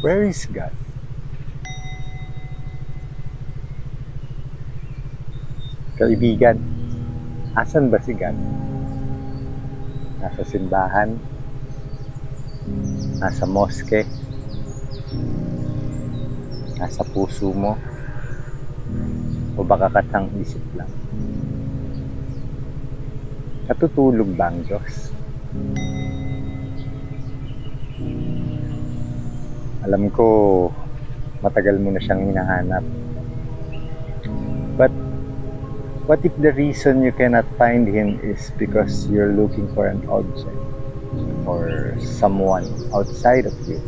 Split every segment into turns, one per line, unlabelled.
Where is God? Kaibigan, asan ba si God? Nasa simbahan? Nasa moske? Nasa puso mo? O baka katang isip lang? Natutulog ba ang Diyos? Alam ko, matagal mo na siyang hinahanap. But what if the reason you cannot find Him is because you're looking for an object or someone outside of you?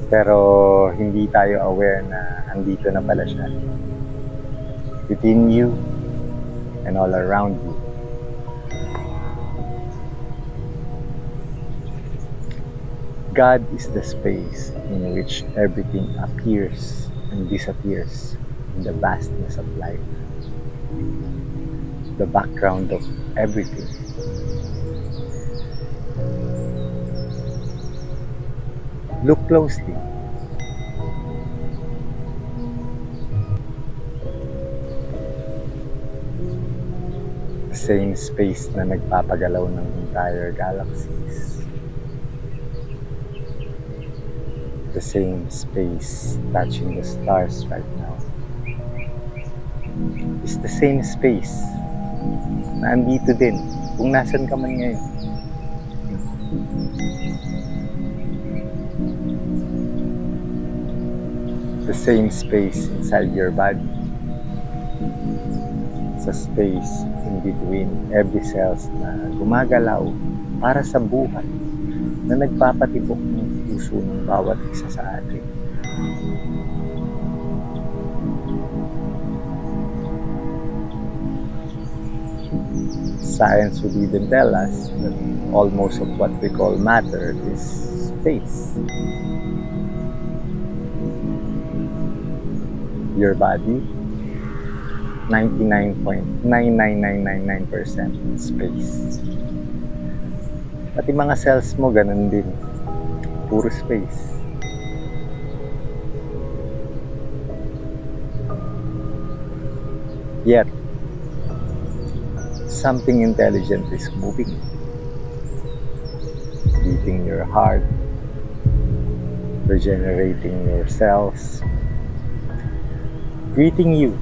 Pero hindi tayo aware na andito na pala siya. Within you and all around you. God is the space in which everything appears and disappears in the vastness of life. The background of everything. Look closely. The same space na nagpapagalaw ng entire galaxies. The same space touching the stars right now. It's the same space na andito din kung nasan ka man ngayon. The same space inside your body. Sa space in between every cells na gumagalaw para sa buhay na nagpapatibok ng puso ng bawat isa sa atin. Science would even tell us that almost of what we call matter is space. Your body, 99.99999% space. Pati mga cells mo, ganun din. Puro space. Yet, something intelligent is moving. Beating your heart, regenerating your cells, greeting you.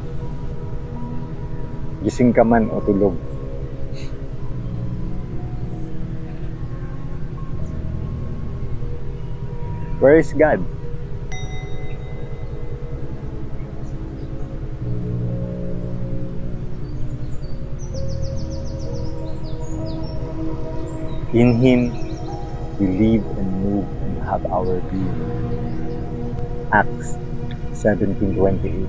Gising ka man o tulog. Where is God? In Him, we live and move and have our being. Acts 17:28.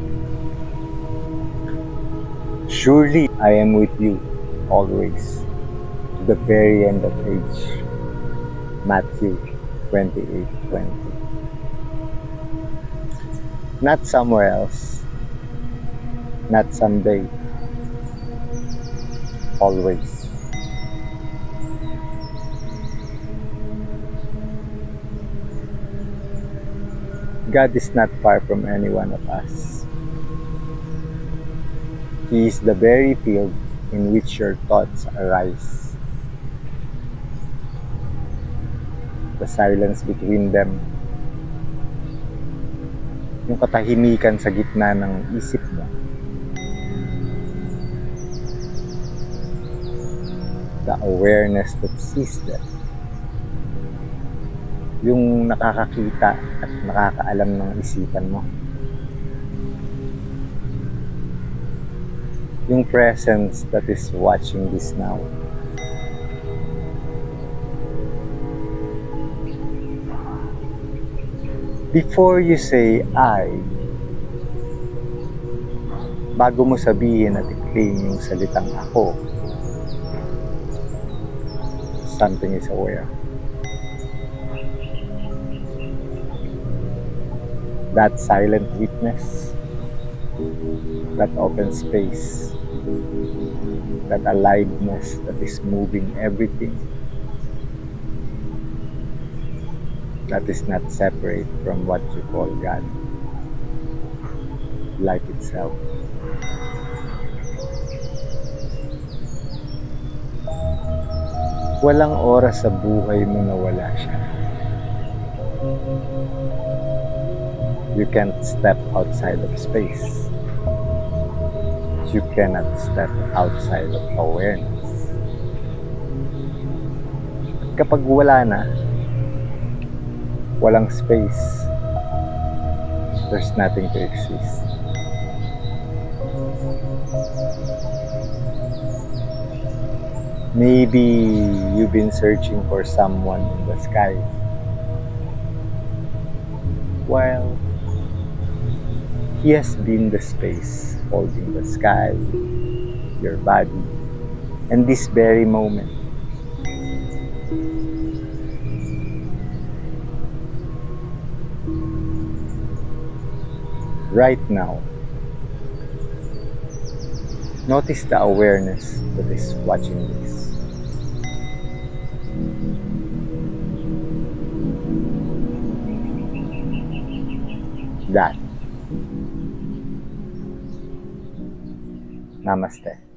Surely I am with you always, to the very end of age. Matthew 28:20. Not somewhere else, not someday, always. God is not far from any one of us. He is the very field in which your thoughts arise. The silence between them. Yung katahimikan sa gitna ng isip mo. The awareness that sees them. Yung nakakakita at nakakaalam ng isipan mo. Yung presence that is watching this now. Before you say I, bago mo sabihin at i-claim yung salitang ako, something is aware. That silent witness, that open space, that aliveness that is moving everything, that is not separate from what you call God, life itself. Walang oras sa buhay mo na wala siya. You can't step outside of space. You cannot step outside of awareness. Kapag wala na, walang space, there's nothing to exist. Maybe you've been searching for someone in the sky, while he has been the space holding the sky, your body, and this very moment. Right now, notice the awareness that is watching this. That. Namaste.